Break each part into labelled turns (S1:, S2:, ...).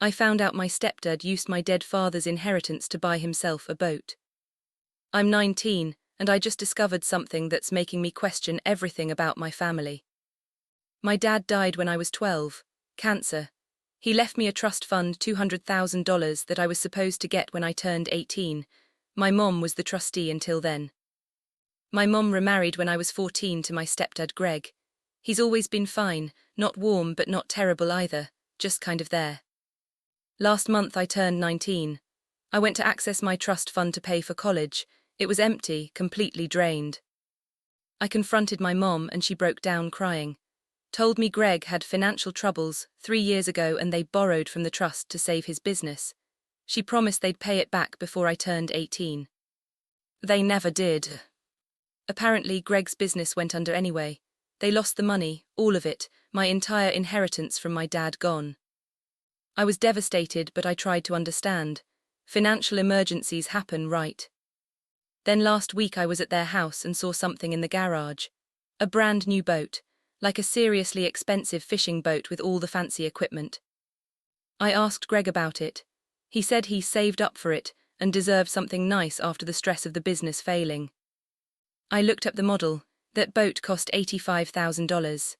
S1: I found out my stepdad used my dead father's inheritance to buy himself a boat. I'm 19, and I just discovered something that's making me question everything about my family. My dad died when I was 12, cancer. He left me a trust fund $200,000 that I was supposed to get when I turned 18. My mom was the trustee until then. My mom remarried when I was 14 to my stepdad Greg. He's always been fine, not warm but not terrible either, just kind of there. Last month I turned 19. I went to access my trust fund to pay for college. It was empty, completely drained. I confronted my mom and she broke down crying. Told me Greg had financial troubles 3 years ago and they borrowed from the trust to save his business. She promised they'd pay it back before I turned 18. They never did. Apparently Greg's business went under anyway. They lost the money, all of it, my entire inheritance from my dad gone. I was devastated, but I tried to understand. Financial emergencies happen, right? Then last week I was at their house and saw something in the garage. A brand new boat, like a seriously expensive fishing boat with all the fancy equipment. I asked Greg about it. He said he saved up for it and deserved something nice after the stress of the business failing. I looked up the model. That boat cost $85,000.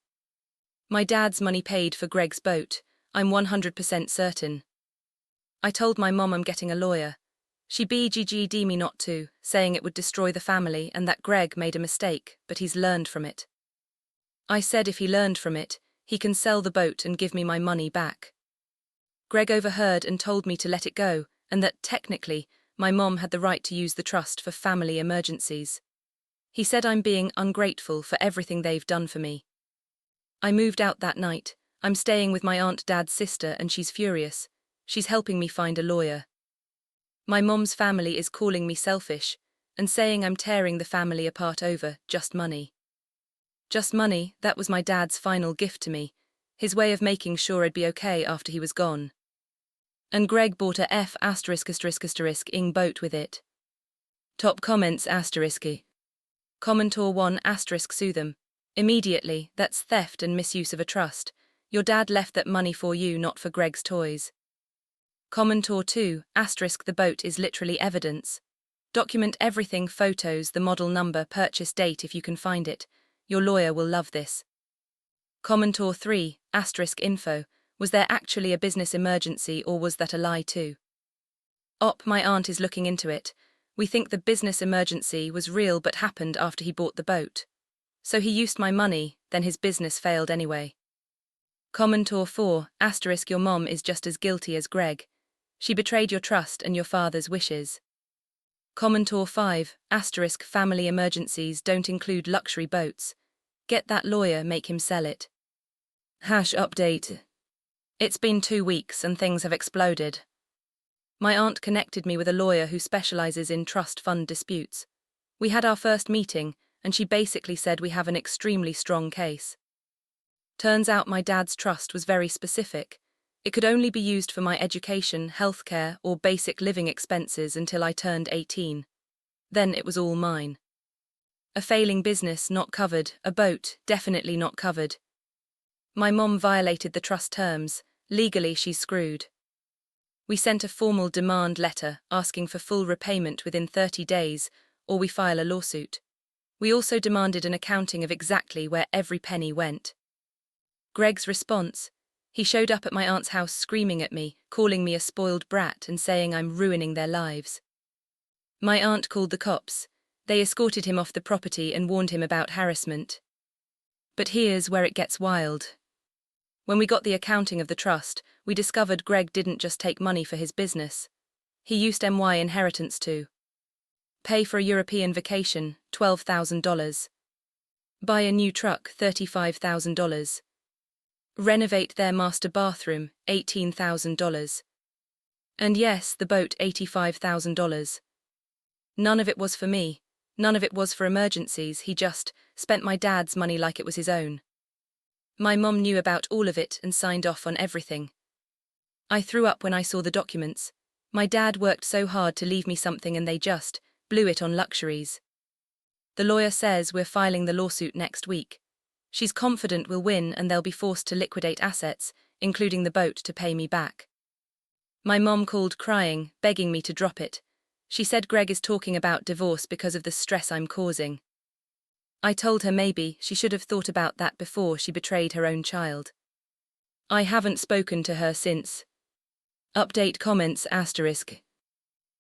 S1: My dad's money paid for Greg's boat, I'm 100% certain. I told my mom I'm getting a lawyer. She BGG'd me not to, saying it would destroy the family and that Greg made a mistake, but he's learned from it. I said if he learned from it, he can sell the boat and give me my money back. Greg overheard and told me to let it go, and that, technically, my mom had the right to use the trust for family emergencies. He said I'm being ungrateful for everything they've done for me. I moved out that night. I'm staying with my aunt dad's sister and she's furious. She's helping me find a lawyer. My mom's family is calling me selfish and saying I'm tearing the family apart over just money. Just money, that was my dad's final gift to me, his way of making sure I'd be okay after he was gone. And Greg bought a F*******ing boat with it. Top comments ***. Commentor 1 * sue them. Immediately, that's theft and misuse of a trust. Your dad left that money for you, not for Greg's toys. Commentor 2 * the boat is literally evidence. Document everything, photos, the model number, purchase date if you can find it. Your lawyer will love this. Commentor 3 * info. Was there actually a business emergency or was that a lie too? My aunt is looking into it. We think the business emergency was real but happened after he bought the boat. So he used my money, then his business failed anyway. Commentor 4 * your mom is just as guilty as Greg. She betrayed your trust and your father's wishes. Commentor 5 * family emergencies don't include luxury boats. Get that lawyer, make him sell it. #update. It's been 2 weeks and things have exploded. My aunt connected me with a lawyer who specializes in trust fund disputes. We had our first meeting, and she basically said we have an extremely strong case. Turns out my dad's trust was very specific. It could only be used for my education, healthcare, or basic living expenses until I turned 18. Then it was all mine. A failing business, not covered. A boat, definitely not covered. My mom violated the trust terms. Legally, she's screwed. We sent a formal demand letter asking for full repayment within 30 days, or we file a lawsuit. We also demanded an accounting of exactly where every penny went. Greg's response: he showed up at my aunt's house screaming at me, calling me a spoiled brat and saying I'm ruining their lives. My aunt called the cops. They escorted him off the property and warned him about harassment. But here's where it gets wild. When we got the accounting of the trust, we discovered Greg didn't just take money for his business. He used my inheritance to pay for a European vacation, $12,000. Buy a new truck, $35,000. Renovate their master bathroom, $18,000. And yes, the boat, $85,000. None of it was for me. None of it was for emergencies. He just spent my dad's money like it was his own. My mom knew about all of it and signed off on everything. I threw up when I saw the documents. My dad worked so hard to leave me something and they just blew it on luxuries. The lawyer says we're filing the lawsuit next week. She's confident we'll win and they'll be forced to liquidate assets, including the boat, to pay me back. My mom called crying, begging me to drop it. She said Greg is talking about divorce because of the stress I'm causing. I told her maybe she should have thought about that before she betrayed her own child. I haven't spoken to her since. Update comments asterisk.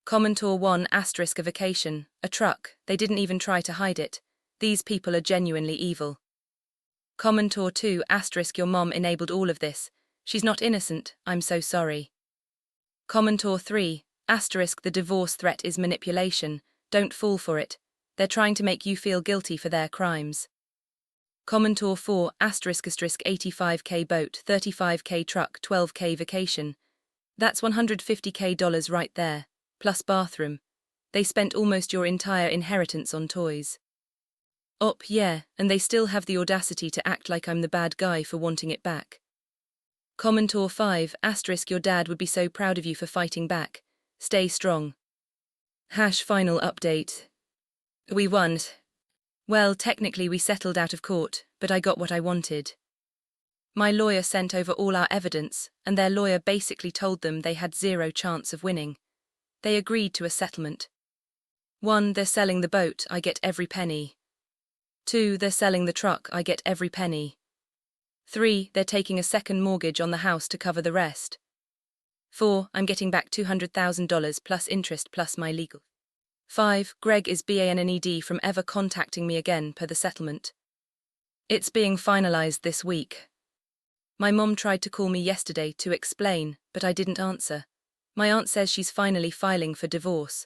S1: Commentor 1 asterisk a vacation, a truck, they didn't even try to hide it. These people are genuinely evil. Commentor 2 asterisk your mom enabled all of this. She's not innocent, I'm so sorry. Commentor 3 asterisk the divorce threat is manipulation, don't fall for it. They're trying to make you feel guilty for their crimes. Commentor 4 asterisk 85k boat, 35k truck, 12k vacation. That's $150k right there, plus bathroom. They spent almost your entire inheritance on toys. Yeah, and they still have the audacity to act like I'm the bad guy for wanting it back. Commentor 5 asterisk your dad would be so proud of you for fighting back. Stay strong. Final update. We won. Well, technically we settled out of court, but I got what I wanted. My lawyer sent over all our evidence, and their lawyer basically told them they had zero chance of winning. They agreed to a settlement. 1. They're selling the boat, I get every penny. 2. They're selling the truck, I get every penny. 3. They're taking a second mortgage on the house to cover the rest. 4. I'm getting back $200,000 plus interest plus my legal. 5. Greg is banned from ever contacting me again per the settlement. It's being finalized this week. My mom tried to call me yesterday to explain, but I didn't answer. My aunt says she's finally filing for divorce.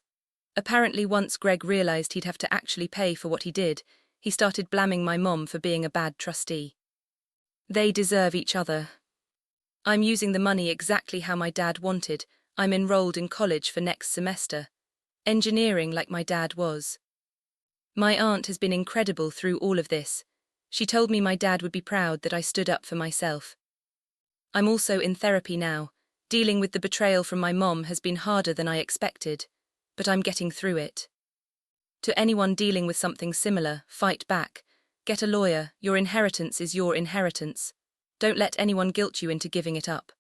S1: Apparently once Greg realized he'd have to actually pay for what he did, he started blaming my mom for being a bad trustee. They deserve each other. I'm using the money exactly how my dad wanted. I'm enrolled in college for next semester. Engineering like my dad was. My aunt has been incredible through all of this. She told me my dad would be proud that I stood up for myself. I'm also in therapy now. Dealing with the betrayal from my mom has been harder than I expected, but I'm getting through it. To anyone dealing with something similar, fight back. Get a lawyer, your inheritance is your inheritance. Don't let anyone guilt you into giving it up.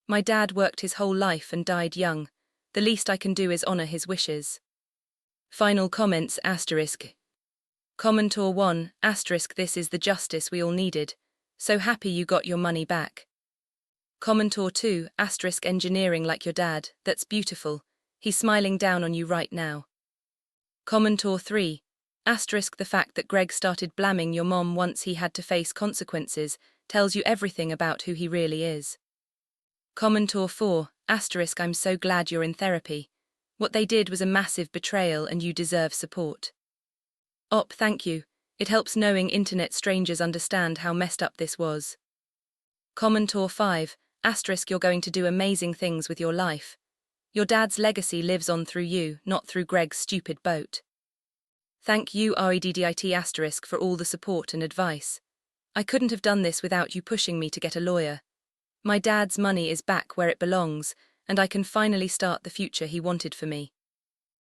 S1: My dad worked his whole life and died young. The least I can do is honor his wishes. Final comments asterisk. Commentor 1 asterisk this is the justice we all needed. So happy you got your money back. Commentor 2 asterisk engineering like your dad, that's beautiful. He's smiling down on you right now. Commentor 3 asterisk the fact that Greg started blaming your mom once he had to face consequences tells you everything about who he really is. Commentor 4 asterisk I'm so glad you're in therapy. What they did was a massive betrayal and you deserve support. Thank you. It helps knowing internet strangers understand how messed up this was. Commentor 5 asterisk you're going to do amazing things with your life. Your dad's legacy lives on through you, not through Greg's stupid boat. Thank you REDDIT asterisk for all the support and advice. I couldn't have done this without you pushing me to get a lawyer. My dad's money is back where it belongs, and I can finally start the future he wanted for me.